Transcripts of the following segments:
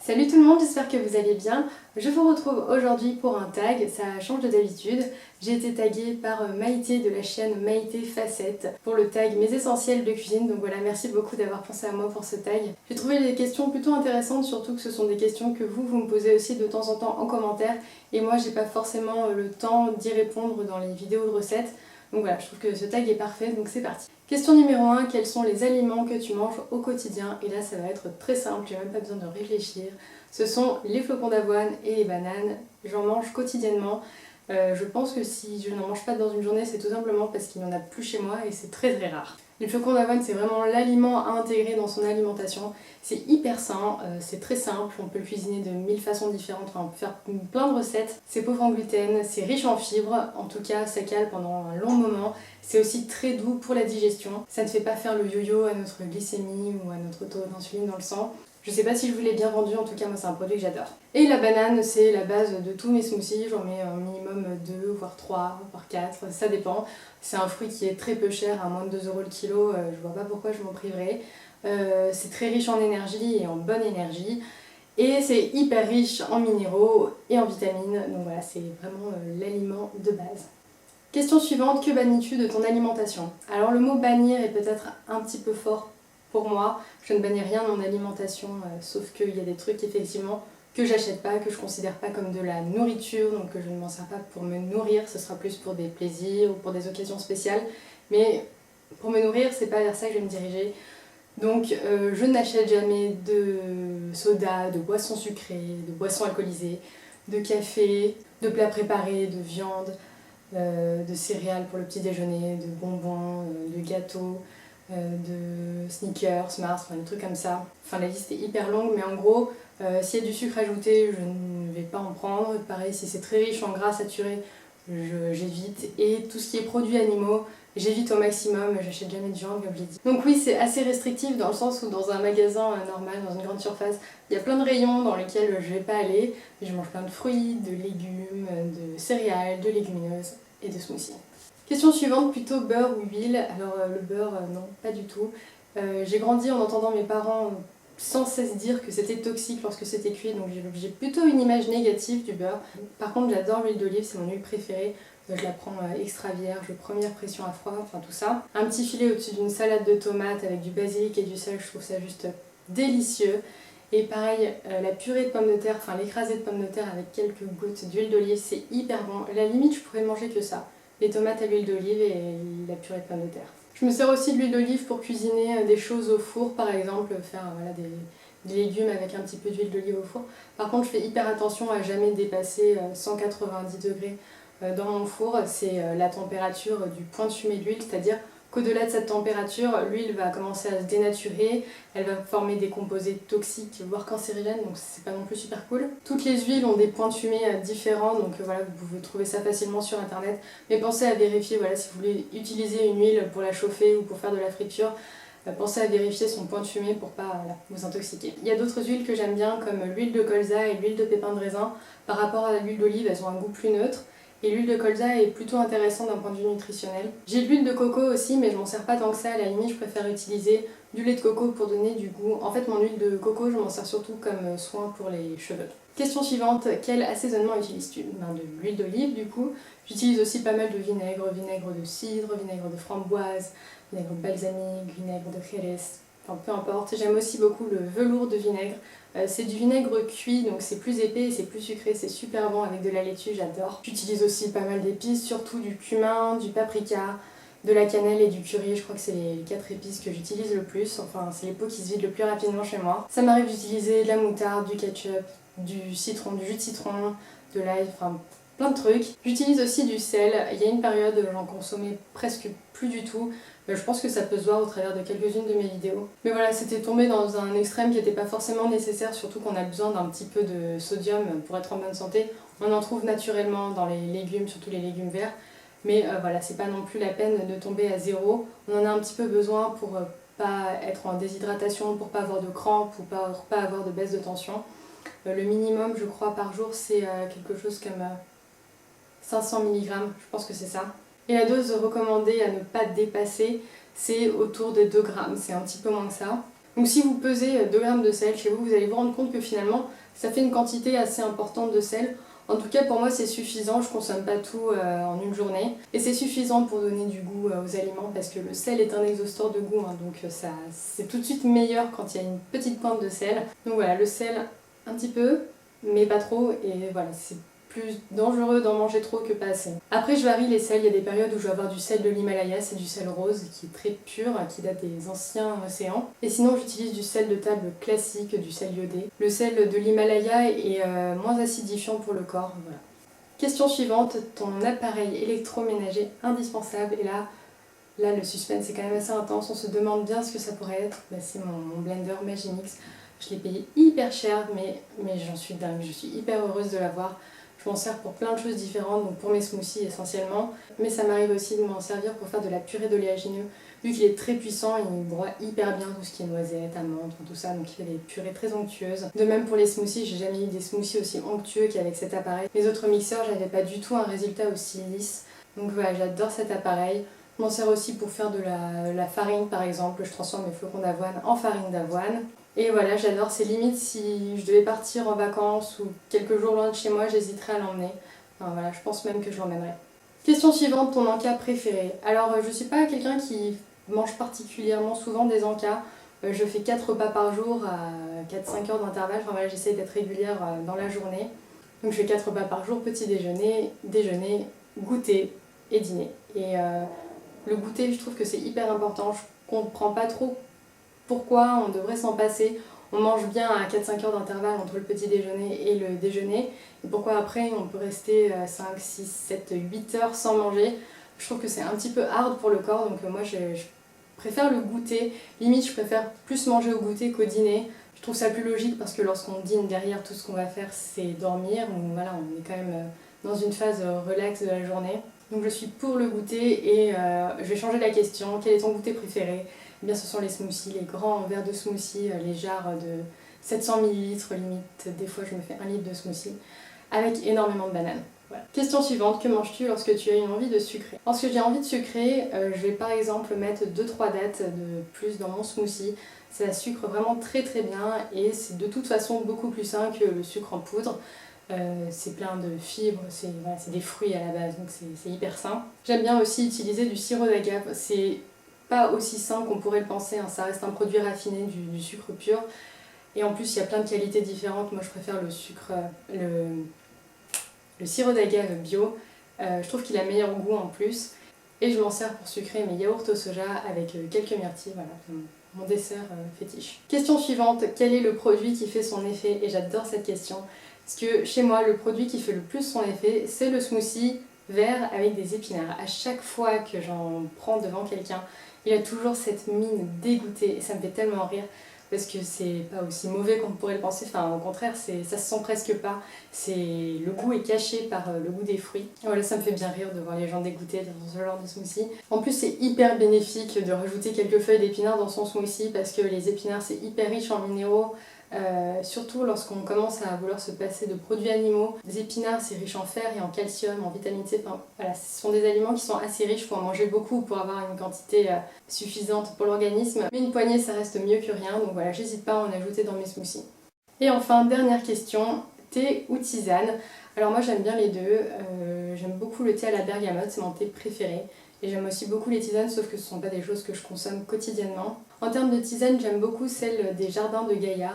Salut tout le monde, j'espère que vous allez bien. Je vous retrouve aujourd'hui pour un tag, ça change de d'habitude. J'ai été taguée par Maïté de la chaîne Maïté Facette pour le tag Mes essentiels de cuisine. Donc voilà, merci beaucoup d'avoir pensé à moi pour ce tag. J'ai trouvé les questions plutôt intéressantes, surtout que ce sont des questions que vous me posez aussi de temps en temps en commentaire. Et moi j'ai pas forcément le temps d'y répondre dans les vidéos de recettes. Donc voilà, je trouve que ce tag est parfait, donc c'est parti. Question numéro 1, quels sont les aliments que tu manges au quotidien? Et là ça va être très simple, j'ai même pas besoin de réfléchir. Ce sont les flocons d'avoine et les bananes, j'en mange quotidiennement. Je pense que si je n'en mange pas dans une journée, c'est tout simplement parce qu'il n'y en a plus chez moi et c'est très très rare. Les flocons d'avoine, c'est vraiment l'aliment à intégrer dans son alimentation. C'est hyper sain, c'est très simple, on peut le cuisiner de 1000 façons différentes, enfin, on peut faire plein de recettes. C'est pauvre en gluten, c'est riche en fibres, en tout cas ça cale pendant un long moment. C'est aussi très doux pour la digestion. Ça ne fait pas faire le yo-yo à notre glycémie ou à notre taux d'insuline dans le sang. Je sais pas si je vous l'ai bien vendu, en tout cas moi c'est un produit que j'adore. Et la banane, c'est la base de tous mes smoothies, j'en mets un minimum 2, voire 3, voire 4, ça dépend. C'est un fruit qui est très peu cher, à moins de 2 € le kilo, je vois pas pourquoi je m'en priverais. C'est très riche en énergie et en bonne énergie. Et c'est hyper riche en minéraux et en vitamines, donc voilà, c'est vraiment l'aliment de base. Question suivante, que bannis-tu de ton alimentation? Alors le mot bannir est peut-être un petit peu fort pour moi, je ne bannis rien de mon alimentation, sauf qu'il y a des trucs effectivement que j'achète pas, que je considère pas comme de la nourriture, donc que je ne m'en sers pas pour me nourrir, ce sera plus pour des plaisirs ou pour des occasions spéciales, mais pour me nourrir, c'est pas vers ça que je vais me diriger. Donc je n'achète jamais de soda, de boissons sucrées, de boissons alcoolisées, de café, de plats préparés, de viande, de céréales pour le petit déjeuner, de bonbons, de gâteaux, de sneakers, Mars, enfin des trucs comme ça. Enfin la liste est hyper longue, mais en gros, s'il y a du sucre ajouté, je ne vais pas en prendre. Pareil, si c'est très riche en gras saturé, j'évite. Et tout ce qui est produits animaux, j'évite au maximum, j'achète jamais de viande comme je l'ai dit. Donc oui, c'est assez restrictif dans le sens où dans un magasin normal, dans une grande surface, il y a plein de rayons dans lesquels je vais pas aller. Je mange plein de fruits, de légumes, de céréales, de légumineuses et de smoothies. Question suivante, plutôt beurre ou huile? Alors le beurre, non, pas du tout. J'ai grandi en entendant mes parents sans cesse dire que c'était toxique lorsque c'était cuit, donc j'ai plutôt une image négative du beurre. Par contre, j'adore l'huile d'olive, c'est mon huile préférée. Je la prends extra vierge, première pression à froid, enfin tout ça. Un petit filet au-dessus d'une salade de tomates avec du basilic et du sel, je trouve ça juste délicieux. Et pareil, la purée de pommes de terre, enfin l'écrasée de pommes de terre avec quelques gouttes d'huile d'olive, c'est hyper bon. À la limite, je pourrais manger que ça. Les tomates à l'huile d'olive et la purée de pommes de terre. Je me sers aussi de l'huile d'olive pour cuisiner des choses au four, par exemple, faire voilà, des légumes avec un petit peu d'huile d'olive au four. Par contre, je fais hyper attention à jamais dépasser 190 degrés dans mon four. C'est la température du point de fumée de l'huile, c'est-à-dire qu'au-delà de cette température, l'huile va commencer à se dénaturer, elle va former des composés toxiques, voire cancérigènes, donc c'est pas non plus super cool. Toutes les huiles ont des points de fumée différents, donc voilà, vous pouvez trouver ça facilement sur internet. Mais pensez à vérifier, voilà, si vous voulez utiliser une huile pour la chauffer ou pour faire de la friture, pensez à vérifier son point de fumée pour pas vous intoxiquer. Il y a d'autres huiles que j'aime bien, comme l'huile de colza et l'huile de pépin de raisin. Par rapport à l'huile d'olive, elles ont un goût plus neutre. Et l'huile de colza est plutôt intéressante d'un point de vue nutritionnel. J'ai de l'huile de coco aussi, mais je m'en sers pas tant que ça. À la limite, je préfère utiliser du lait de coco pour donner du goût. En fait, mon huile de coco, je m'en sers surtout comme soin pour les cheveux. Question suivante, quel assaisonnement utilises-tu? De l'huile d'olive du coup. J'utilise aussi pas mal de vinaigre, vinaigre de cidre, vinaigre de framboise, vinaigre balsamique, vinaigre de Jerez, enfin peu importe. J'aime aussi beaucoup le velours de vinaigre. C'est du vinaigre cuit, donc c'est plus épais et c'est plus sucré, c'est super bon avec de la laitue, j'adore. J'utilise aussi pas mal d'épices, surtout du cumin, du paprika, de la cannelle et du curry. Je crois que c'est les 4 épices que j'utilise le plus, enfin c'est les pots qui se vident le plus rapidement chez moi. Ça m'arrive d'utiliser de la moutarde, du ketchup, du citron, du jus de citron, de l'ail, enfin plein de trucs. J'utilise aussi du sel. Il y a une période où j'en consommais presque plus du tout. Je pense que ça peut se voir au travers de quelques-unes de mes vidéos. Mais voilà, c'était tombé dans un extrême qui n'était pas forcément nécessaire, surtout qu'on a besoin d'un petit peu de sodium pour être en bonne santé. On en trouve naturellement dans les légumes, surtout les légumes verts. Mais voilà, c'est pas non plus la peine de tomber à zéro. On en a un petit peu besoin pour pas être en déshydratation, pour pas avoir de crampes ou pas avoir de baisse de tension. Le minimum, je crois, par jour, c'est quelque chose comme 500 mg, je pense que c'est ça. Et la dose recommandée à ne pas dépasser, c'est autour de 2 grammes, c'est un petit peu moins que ça. Donc si vous pesez 2 grammes de sel chez vous, vous allez vous rendre compte que finalement ça fait une quantité assez importante de sel. En tout cas pour moi c'est suffisant, je consomme pas tout en une journée. Et c'est suffisant pour donner du goût aux aliments parce que le sel est un exhausteur de goût, hein, donc ça c'est tout de suite meilleur quand il y a une petite pointe de sel. Donc voilà, le sel un petit peu, mais pas trop, et voilà, c'est plus dangereux d'en manger trop que pas assez. Après je varie les sels, il y a des périodes où je vais avoir du sel de l'Himalaya, c'est du sel rose qui est très pur, qui date des anciens océans. Et sinon j'utilise du sel de table classique, du sel iodé. Le sel de l'Himalaya est moins acidifiant pour le corps, voilà. Question suivante, ton appareil électroménager indispensable. Et là le suspense est quand même assez intense, on se demande bien ce que ça pourrait être. Bah, c'est mon blender Magimix. Je l'ai payé hyper cher, mais j'en suis dingue, je suis hyper heureuse de l'avoir. Je m'en sers pour plein de choses différentes, donc pour mes smoothies essentiellement, mais ça m'arrive aussi de m'en servir pour faire de la purée d'oléagineux. Vu qu'il est très puissant, il broie hyper bien tout ce qui est noisettes, amandes, tout ça, donc il fait des purées très onctueuses. De même pour les smoothies, j'ai jamais eu des smoothies aussi onctueux qu'avec cet appareil. Les autres mixeurs, j'avais pas du tout un résultat aussi lisse. Donc voilà, j'adore cet appareil. Je m'en sers aussi pour faire de la farine par exemple, je transforme mes flocons d'avoine en farine d'avoine. Et voilà, j'adore, c'est limite si je devais partir en vacances ou quelques jours loin de chez moi, j'hésiterais à l'emmener. Enfin voilà, je pense même que je l'emmènerais. Question suivante, ton encas préféré. Alors je suis pas quelqu'un qui mange particulièrement souvent des encas. Je fais 4 repas par jour à 4-5 heures d'intervalle, enfin voilà, j'essaie d'être régulière dans la journée. Donc je fais 4 repas par jour, petit déjeuner, déjeuner, goûter et dîner. Et le goûter, je trouve que c'est hyper important, je comprends pas trop pourquoi on devrait s'en passer. On mange bien à 4-5 heures d'intervalle entre le petit déjeuner et le déjeuner. Et pourquoi après on peut rester 5, 6, 7, 8 heures sans manger. Je trouve que c'est un petit peu hard pour le corps, donc moi je préfère le goûter. Limite je préfère plus manger au goûter qu'au dîner. Je trouve ça plus logique parce que lorsqu'on dîne derrière, tout ce qu'on va faire c'est dormir. Donc voilà, on est quand même dans une phase relax de la journée. Donc je suis pour le goûter et je vais changer la question. Quel est ton goûter préféré ? Eh bien, ce sont les smoothies, les grands verres de smoothie, les jarres de 700 ml limite. Des fois, je me fais 1 litre de smoothie avec énormément de bananes. Voilà. Question suivante, que manges-tu lorsque tu as une envie de sucrer ? Lorsque j'ai envie de sucrer, je vais par exemple mettre 2-3 dattes de plus dans mon smoothie. Ça sucre vraiment très très bien et c'est de toute façon beaucoup plus sain que le sucre en poudre. C'est plein de fibres, c'est des fruits à la base, donc c'est hyper sain. J'aime bien aussi utiliser du sirop d'agave. C'est pas aussi sain qu'on pourrait le penser, hein. Ça reste un produit raffiné, du sucre pur. Et en plus, il y a plein de qualités différentes. Moi, je préfère le sirop d'agave bio. Je trouve qu'il a meilleur goût en plus. Et je m'en sers pour sucrer mes yaourts au soja avec quelques myrtilles. Voilà, mon dessert fétiche. Question suivante, quel est le produit qui fait son effet ? Et j'adore cette question. Parce que chez moi, le produit qui fait le plus son effet, c'est le smoothie vert avec des épinards. À chaque fois que j'en prends devant quelqu'un, il a toujours cette mine dégoûtée et ça me fait tellement rire parce que c'est pas aussi mauvais qu'on pourrait le penser, enfin au contraire ça se sent presque pas, le goût est caché par le goût des fruits. Voilà, ça me fait bien rire de voir les gens dégoûtés dans ce genre de smoothie. En plus c'est hyper bénéfique de rajouter quelques feuilles d'épinards dans son smoothie parce que les épinards c'est hyper riche en minéraux. Surtout lorsqu'on commence à vouloir se passer de produits animaux. Les épinards c'est riche en fer et en calcium, en vitamine C, enfin, voilà, ce sont des aliments qui sont assez riches, il faut en manger beaucoup pour avoir une quantité suffisante pour l'organisme. Mais une poignée ça reste mieux que rien, donc voilà, j'hésite pas à en ajouter dans mes smoothies. Et enfin, dernière question, thé ou tisane ? Alors moi j'aime bien les deux, j'aime beaucoup le thé à la bergamote, c'est mon thé préféré. Et j'aime aussi beaucoup les tisanes, sauf que ce ne sont pas des choses que je consomme quotidiennement. En termes de tisanes, j'aime beaucoup celle des jardins de Gaïa.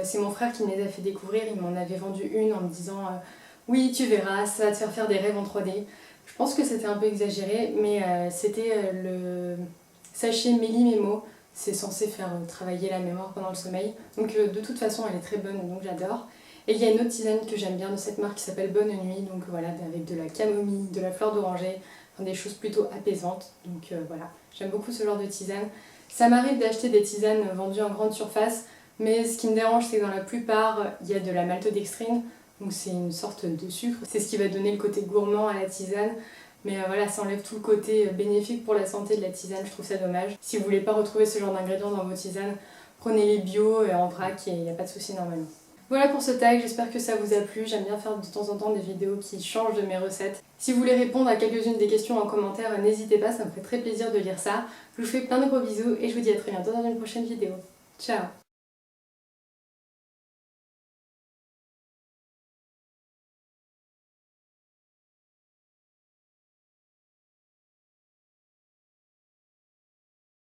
C'est mon frère qui me les a fait découvrir, il m'en avait vendu une en me disant oui tu verras, ça va te faire des rêves en 3D. Je pense que c'était un peu exagéré, mais c'était le sachet Méli-Mémo, c'est censé faire travailler la mémoire pendant le sommeil. Donc de toute façon elle est très bonne, donc j'adore. Et il y a une autre tisane que j'aime bien de cette marque qui s'appelle Bonne Nuit, donc voilà, avec de la camomille, de la fleur d'oranger, enfin, des choses plutôt apaisantes. Donc voilà, j'aime beaucoup ce genre de tisane. Ça m'arrive d'acheter des tisanes vendues en grande surface, mais ce qui me dérange, c'est que dans la plupart, il y a de la maltodextrine, donc c'est une sorte de sucre. C'est ce qui va donner le côté gourmand à la tisane, mais voilà, ça enlève tout le côté bénéfique pour la santé de la tisane, je trouve ça dommage. Si vous voulez pas retrouver ce genre d'ingrédients dans vos tisanes, prenez les bio en vrac et il n'y a pas de souci normalement. Voilà pour ce tag, j'espère que ça vous a plu. J'aime bien faire de temps en temps des vidéos qui changent de mes recettes. Si vous voulez répondre à quelques-unes des questions en commentaire, n'hésitez pas, ça me ferait très plaisir de lire ça. Je vous fais plein de gros bisous et je vous dis à très bientôt dans une prochaine vidéo. Ciao!